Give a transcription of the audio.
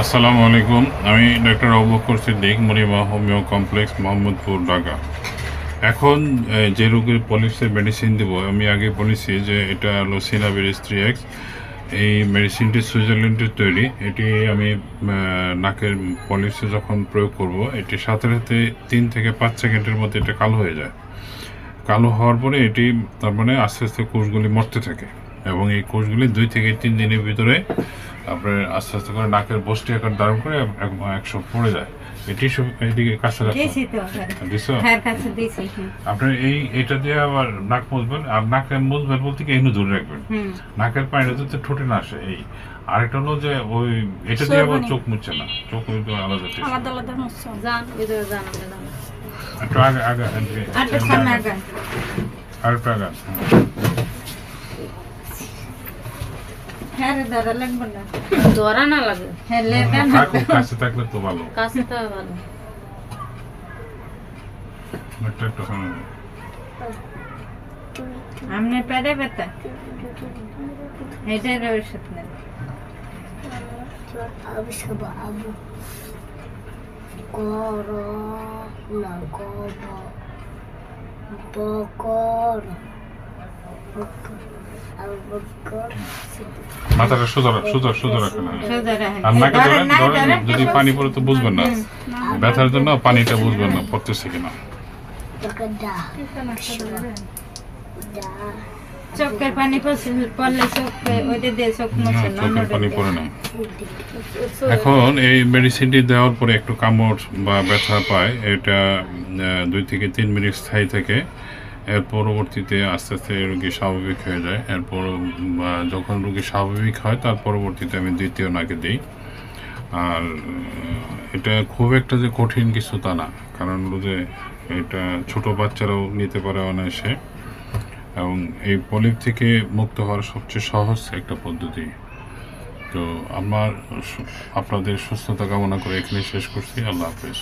আসসালামু আলাইকুম। আমি doctor Abu Bakar Siddique, Morima homeo complex, Mohammadpur, Dhaka. এখন যে রোগের পলিপসের মেডিসিন দেবো, আমি আগে বলেছি যে এটা হলো সিনাভিরিস 3X। এই মেডিসিনটি সুইজারল্যান্ডের তৈরি। এটি আমি নাকের পলিপসে যখন প্রয়োগ করব, এটি সাথে সাথে 3 থেকে 5 সেকেন্ডের মধ্যে এটা কালো হয়ে যায়। কালো হওয়ার পরে এটি তার মানে আস্তে আস্তে কোষগুলি মরতে থাকে, এবং এই কোষগুলি 2 থেকে 3 দিনের ভিতরে আপনার আস্তে আস্তে করে নাকের বসতি আকার ধারণ করে 100 পড়ে যায়। এটিকে কাছে রাখছো আপনার এইটা দিয়ে আবার নাক মুছবেন, আর নাকে মুছবেন বলতে কি এগুলো ধরে রাখবেন, নাকের পানিটা যাতে ঠোঁটে না আসে। এই আরেকটা হলো যে ওই এটা দিয়ে আবার চোখ মুছছে না, চোখ আলাদা একটু আগে আগে আরেকটা আগে ধরা না লাগে, কাছে থাকলে তো ভালো। কাছে তো ভালো। আমনে পেটে ব্যথা, এটার ওষুধ নেন। মাথাটা সোজা রাখেন, আর নাকে ধরেন যদি পানি পড়ে তো বুঝবেন না, ব্যথার জন্য পানিটা বুঝবেন না পড়তেছে কিনা। চোখের পানি পড়লে চোখের পানি পড়ে না। এখন এই মেডিসিনটি দেওয়ার পরে একটু কামড় বা ব্যথা পায়, এটা 2 থেকে 3 মিনিট স্থায়ী থাকে। এর পরবর্তীতে আস্তে আস্তে রোগী স্বাভাবিক হয়ে যায়। এরপর যখন রোগী স্বাভাবিক হয় তার পরবর্তীতে আমি দ্বিতীয় নাকে দিই। আর এটা খুব একটা যে কঠিন কিছু তা না, কারণ যে এটা ছোট বাচ্চারাও নিতে পারে অনায়াসে, এবং এই পলিপ থেকে মুক্ত হওয়ার সবচেয়ে সহজ একটা পদ্ধতি। তো আপনাদের সুস্থতা কামনা করে এখানে শেষ করছি। আল্লাহ হাফেজ।